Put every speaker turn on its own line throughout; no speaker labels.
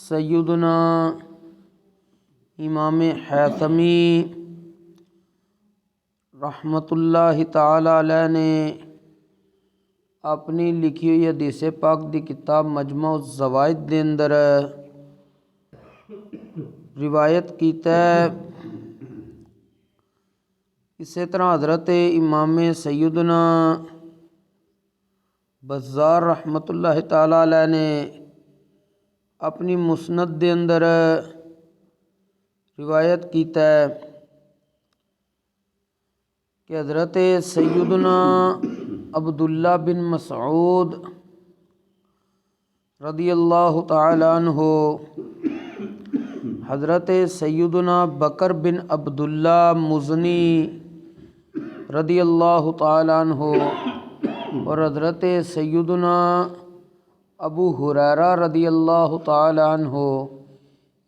سیدنا امام حیثمی رحمۃ اللہ تعالی علیہ نے اپنی لکھی ہوئی حدیث پاک دی کتاب مجمع الزوائد دے اندر روایت کیتا ہے۔ اسی طرح حضرت امام سیدنا بزار رحمۃ اللہ تعالی علیہ نے اپنی مسند دے اندر روایت کیتا ہے کہ حضرت سیدنا عبداللہ بن مسعود رضی اللہ تعالی عنہ، حضرت سیدنا بکر بن عبداللہ مزنی رضی اللہ تعالی عنہ اور حضرت سیدنا ابو ہریرہ رضی اللہ تعالی عنہ،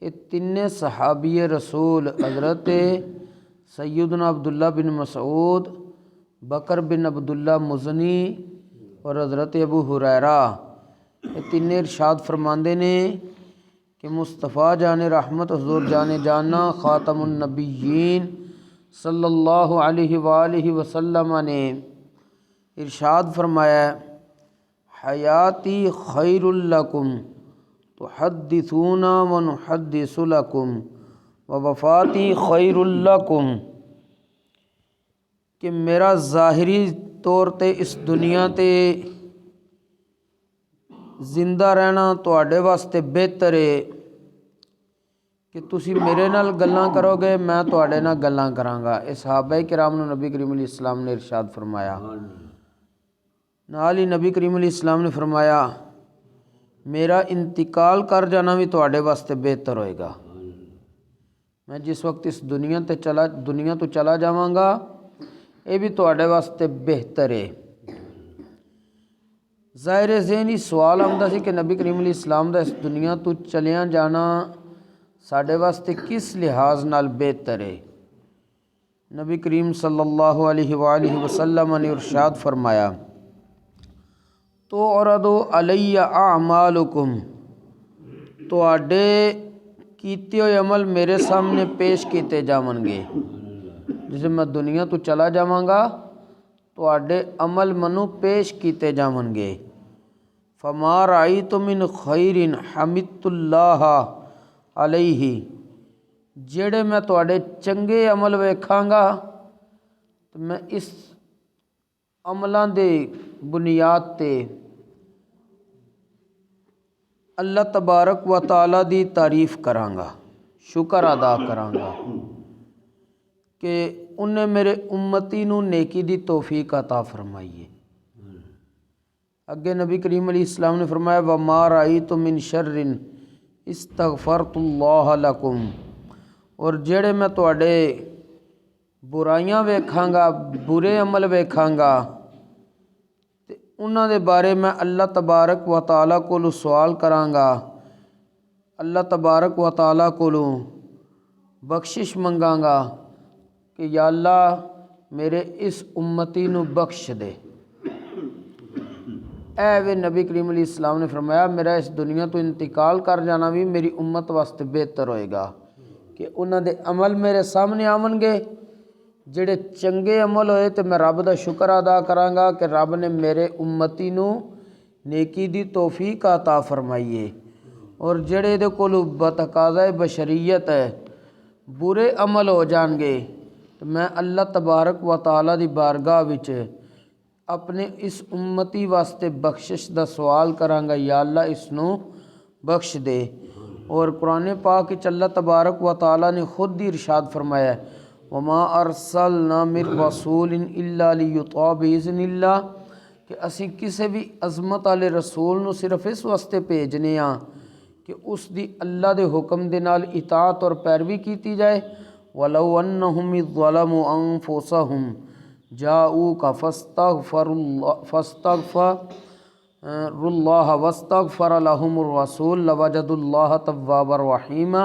یہ تین صحابی رسول حضرت سیدنا عبداللہ بن مسعود، بکر بن عبداللہ مزنی اور حضرت ابو ہریرہ، یہ تین ارشاد فرماندے نے کہ مصطفیٰ جان رحمت حضور جان جانا خاتم النبیین صلی اللہ علیہ وآلہ وسلم نے ارشاد فرمایا، حیاتی خیر لکم تحدثون ونحدث لکم ووفاتی خیر لکم، کہ میرا ظاہری طور تے اس دنیا تے زندہ رہنا تواڈے واسطے بہتر ہے کہ تسی میرے نال گلاں کرو گے، میں تواڈے نال گلاں کراں گا۔ اے صحابہ کرام نو نبی کریم علیہ السلام نے ارشاد فرمایا۔ نال ہی نبی کریم علیہ السلام نے فرمایا، میرا انتقال کر جانا بھی تواڈے واسطے بہتر ہوئے گا۔ میں جس وقت اس دنیا تو چلا جاواں گا، یہ بھی تواڈے واسطے بہتر ہے۔ ظاہر ذہنی سوال آمدا سی کہ نبی کریم علیہ السلام دا اس دنیا تو چلیاں جانا ساڈے واسطے کس لحاظ نال بہتر ہے؟ نبی کریم صلی اللہ علیہ وآلہ وسلم نے ارشاد فرمایا، تُعْرَضُ عَلَيَّ أَعْمَالُكُمْ، تواڈے کیتے ہوئے عمل میرے سامنے پیش کیتے جاون گے۔ جسے میں دنیا تو چلا جاواں گا، تواڈے عمل منو پیش کیتے جاون گے۔ فَمَا رَأَيْتُ مِنْ خَيْرٍ حَمِدْتُ اللَّهَ عَلَيْهِ، جڑے میں تواڈے چنگے عمل ویکھاں گا تو میں اس عملاں دے بنیاد تے اللہ تبارک و تعالی دی تعریف کراں گا، شکر ادا کراں گا کہ انہیں میرے امتی نو نیکی دی توفیق عطا فرمائی ہے۔ اگے نبی کریم علیہ السلام نے فرمایا، وَمَا رَأَيْتُ مِنْ شَرٍ اسْتَغْفَرْتُ اللَّهَ لَكُمْ، اور جڑے میں تواڈے برائیاں ویکھاں گا، برے عمل ویکھاں گا، تے انہاں دے بارے میں اللہ تبارک و تعالی کولوں سوال کراں گا، اللہ تبارک و تعالی کولوں بخشش منگاں گا کہ یا اللہ میرے اس امتی نو بخش دے۔ اے وے نبی کریم علیہ السلام نے فرمایا، میرا اس دنیا تو انتقال کر جانا بھی میری امت واسطے بہتر ہوئے گا کہ انہاں دے عمل میرے سامنے آون گے، جڑے چنگے عمل ہوئے تو میں رب دا شکر ادا کراں گا کہ رب نے میرے امتی نو نیکی دی توفیق عطا فرمائی ہے، اور جڑے دے کولو بتقاضۂ بشریت ہے برے عمل ہو جان گے تو میں اللہ تبارک و تعالی دی بارگاہ وچ اپنے اس امتی واسطے بخشش دا سوال کراں گا، یا اللہ اس نو بخش دے۔ اور قرآن پاک وچ اللہ تبارک و تعالی نے خود ہی ارشاد فرمایا ہے، وَمَا أَرْسَلْنَا مِن رَّسُولٍ إِلَّا لِيُطَاعَ بِإِذْنِ اللَّهِ، کہ اسی کسی بھی عظمت والے رسول نو صرف اس واسطے بھیجنے ہاں کہ اس دی اللہ دے حکم دے نال اطاعت اور پیروی کیتی جائے۔ وَلَوْ أَنَّهُمْ إِذ ظَّلَمُوا أَنفُسَهُمْ جَاءُوكَ فَاسْتَغْفَرُوا اللَّهَ وَاسْتَغْفَرَ لَهُمُ الرَّسُولُ لَوَجَدُوا اللَّهَ تَوَّابًا رَحِيمًا،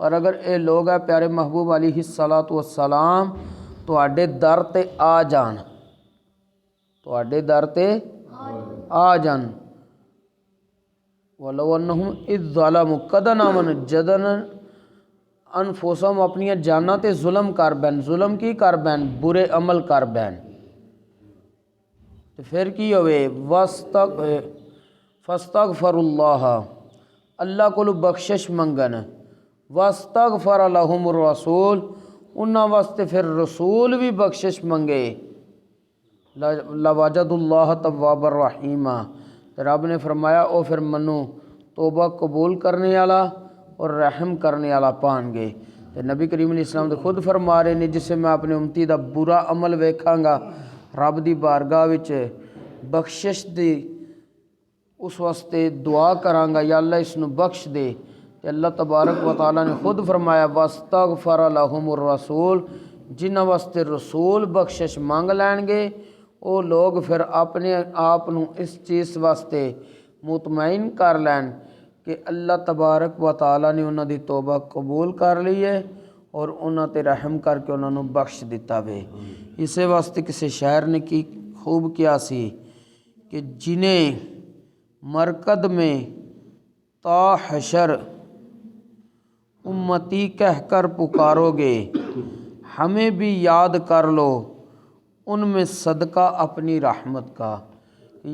اور اگر اے لوگ ہے پیارے محبوب علیہ السلام تواڈے در تے آ جان، تواڈے در تے آ جان وَلَوْ أَنَّهُمْ اِذْ ظَلَمُوا قَدْ آمَنُوا جدن انفسہم اپنی جاناں تے ظلم کر بین، ظلم کی کر بین، برے عمل کر بین، تو پھر کی ہوئے فاستغفر اللہ، اللہ کو بخشش منگن، واستغفر لہم الرسول، انہاں واسطے پھر رسول بھی بخشش منگے، لوجد اللہ تواب الرحیم، رب نے فرمایا او پھر منو توبہ قبول کرنے والا اور رحم کرنے والا پان گے۔ تو نبی کریم علیہ السلام تو خود فرما رہے نے جسے میں اپنے امتی دا برا عمل ویکھاں گا رب دی بارگاہ وچ بخشش دی اس واسطے دعا کراں گا یا اللہ اس نو بخش دے، کہ اللہ تبارک و تعالیٰ نے خود فرمایا واستغفر لہم الرسول، جنہاں واسطے رسول بخشش مانگ لین گے وہ لوگ پھر اپنے آپ نو اس چیز واسطے مطمئن کر لین کہ اللہ تبارک و تعالیٰ نے انہاں دی توبہ قبول کر لی ہے اور انہاں تے رحم کر کے انہاں نو بخش دیتا وے۔ اسے واسطے کسی شاعر نے کی خوب کیا سی کہ جنہیں مرکد میں تا حشر امتی کہہ کر پکارو گے، ہمیں بھی یاد کر لو ان میں صدقہ اپنی رحمت کا۔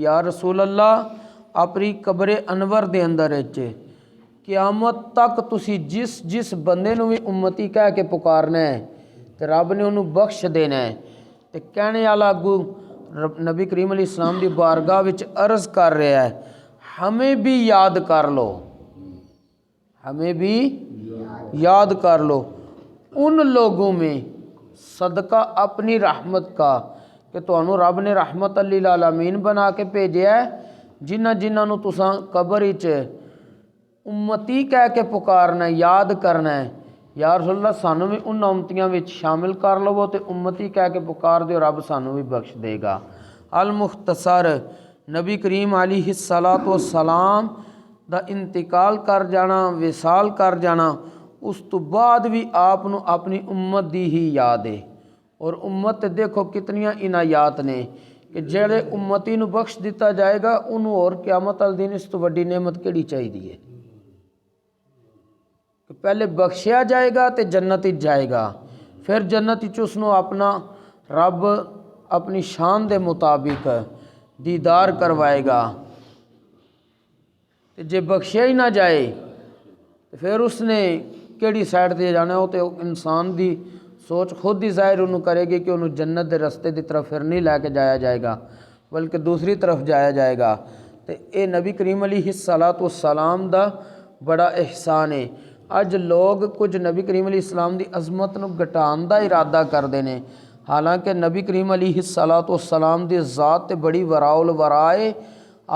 یا رسول اللہ اپنی قبر انور دے اندر قیامت تک تسی جس بندے نو بھی امتی کہہ کے پکارنا ہے تو رب نے انہوں بخش دینا ہے، تو کہنے والا اگو نبی کریم علیہ السلام دی بارگاہ وچ عرض کر رہا ہے ہمیں بھی یاد کر لو، ہمیں بھی یاد کر لو ان لوگوں میں صدقہ اپنی رحمت کا، کہ تانوں رب نے رحمت للعالمین بنا کے بھیجیا ہے، جنہاں نو تساں قبر وچ امتی کہہ کے پکارنا ہے، یاد کرنا ہے۔ یا رسول اللہ سانوں بھی ان امتیاں وچ شامل کر لو تے امتی کہہ کے پکار دیو، رب سانوں بھی بخش دے گا۔ المختصر نبی کریم علیہ الصلاۃ والسلام دا انتقال کر جانا، وصال کر جانا، اس تو بعد بھی آپ نو اپنی امت دی ہی یاد ہے، اور امت دیکھو کتنیاں عنایات نے کہ جڑے امتی نو بخش دیتا جائے گا انہوں اور قیامت ال دن اس تو وڈی نعمت کیڑی چاہیے کہ پہلے بخشیا جائے گا تے جنت وچ جائے گا، پھر جنت وچ اس نو اپنا رب اپنی شان دے مطابق دیدار کروائے گا، تے جے بخشیا ہی نہ جائے تو پھر اس نے کیڑی سائڈ تے جانا ہے، وہ تو انسان دی سوچ خود ہی ظاہر انہوں کرے گی کہ انہوں جنت دے رستے دی طرف پھر نہیں لے کے جایا جائے گا بلکہ دوسری طرف جایا جائے گا۔ تو اے نبی کریم علیہ الصلاۃ والسلام دا بڑا احسان ہے۔ اج لوگ کچھ نبی کریم علیہ السلام دی عظمت نو گھٹان دا ارادہ کردے نے، حالانکہ نبی کریم علیہ الصلاۃ والسلام دی ذات تے بڑی وراء الوراء ہے،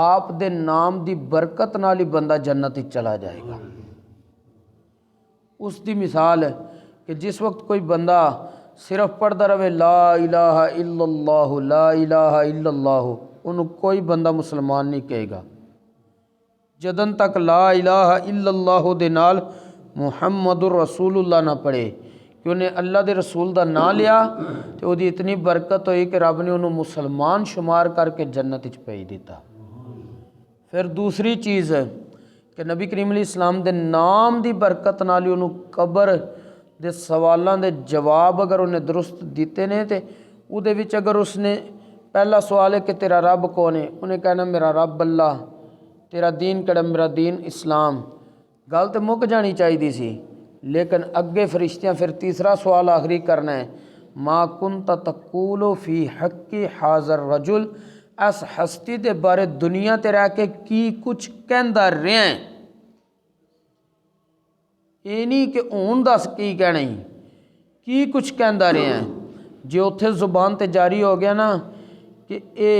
آپ دے نام دی برکت نال ہی بندہ جنت وچ چلا جائے گا۔ اس دی مثال ہے کہ جس وقت کوئی بندہ صرف پڑھتا رہے لا الہ الا اللہ لا الہ الا اللہ، انہوں کوئی بندہ مسلمان نہیں کہے گا جدن تک لا الہ الا اللہ دے نال محمد الرسول اللہ نہ پڑھے، کہ انہیں اللہ دے رسول دا نام لیا تو وہ دی اتنی برکت ہوئی کہ رب نے انہوں مسلمان شمار کر کے جنت وچ بھیج دیتا۔ پھر دوسری چیز ہے کہ نبی کریم علیہ السلام دے نام دی برکت نال انہوں قبر دے سوالاں دے جواب اگر انہیں درست دیتے نے تے او دے وچ اگر اس نے پہلا سوال ہے کہ تیرا رب کون ہے، انہیں کہنا میرا رب اللہ، تیرا دین کہڑا، میرا دین اسلام، گل تے مک جانی چاہیے سی، لیکن اگے فرشتیاں پھر تیسرا سوال آخری کرنا ہے ما کنت تقول فی حق حاضر رجل، اس ہستی دے بارے دنیا تے رہ کے کی کچھ کہندا رہے ہیں، یہ نہیں کہ ہون دس کی کہنا ہی کی کچھ کہندا رہے ہیں، جے اتھے زبان تے جاری ہو گیا نا کہ اے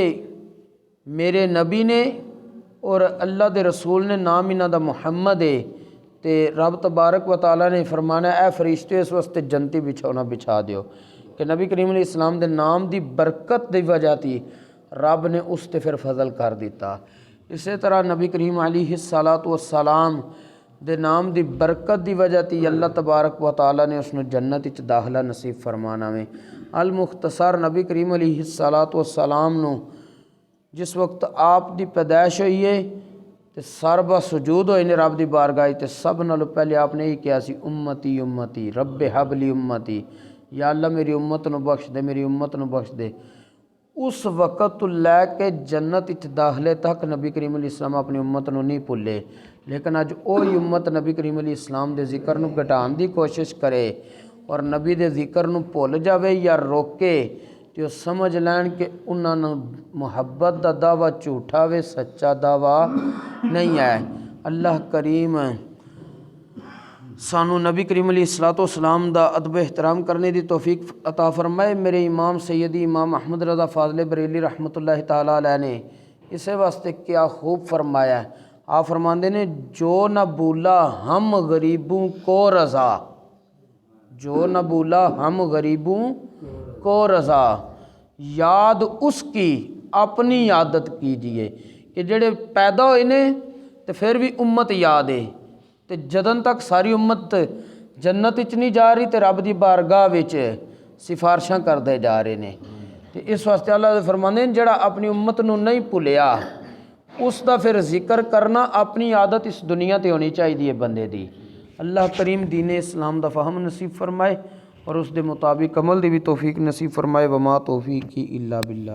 میرے نبی نے اور اللہ دے رسول نے نام انہاں دا محمد ہے، تے رب تبارک و تعالیٰ نے فرمانا اے فرشتے اس واسطے جنتی بچھونا بچھا دیو، کہ نبی کریم علیہ السلام دے نام دی برکت دی وجہ تھی رب نے اس تے پھر فضل کر دیتا۔ اسی طرح نبی کریم علیہ الصلاۃ والسلام دے نام دی برکت دی وجہ تھی اللہ تبارک و تعالیٰ نے اس نے جنت وچ داخلہ نصیب فرمانا میں۔ المختصر نبی کریم علیہ الصلاۃ والسلام نو جس وقت آپ دی پیدائش ہوئی ہے تے سربا سجود ہوئے نے رب دی بارگاہ تے سب نالوں پہلے آپ نے ہی کیا سی امتی امتی رب حبلی امتی، یا اللہ میری امت نو بخش دے، میری امت نو بخش دے۔ اس وقت تو لے کے جنت اچ داخلے تک نبی کریم علیہ السلام اپنی امت نو نہیں بھولے، لیکن اج وہی امت نبی کریم علیہ السلام دے ذکر نو گھٹان دی کوشش کرے اور نبی دے ذکر نو بھول جاوے یا روکے تے وہ سمجھ لین کہ انہاں نو محبت دا دعویٰ جھوٹا وے، سچا دعویٰ نہیں ہے۔ اللہ کریم سانو نبی کریم علیہ السلام دا ادب احترام کرنے دی توفیق عطا فرمائے۔ میرے امام سیدی امام احمد رضا فاضل بریلی رحمۃ اللہ تعالیٰ علیہ نے اسے واسطے کیا خوب فرمایا ہے۔ آپ فرماندے نے جو نہ بھولا ہم غریبوں کو رضا، جو نہ بھولا ہم غریبوں کو رضا، یاد اس کی اپنی عادت کیجئے کہ جڑے پیدا ہوئے نے تو پھر بھی امت یاد ہے تے جدن تک ساری امت جنت وچ نہیں جا رہی تے رب دی بارگاہ وچ سفارشاں کردے جا رہے نے۔ تے اس واسطے اللہ دے فرماندے جڑا اپنی امت نو نہیں بھولیا اس دا پھر ذکر کرنا اپنی عادت اس دنیا تے ہونی چاہیے بندے دی۔ اللہ کریم دین اسلام دا فہم نصیب فرمائے اور اس دے مطابق عمل دی بھی توفیق نصیب فرمائے۔ وما توفیقی الا باللہ۔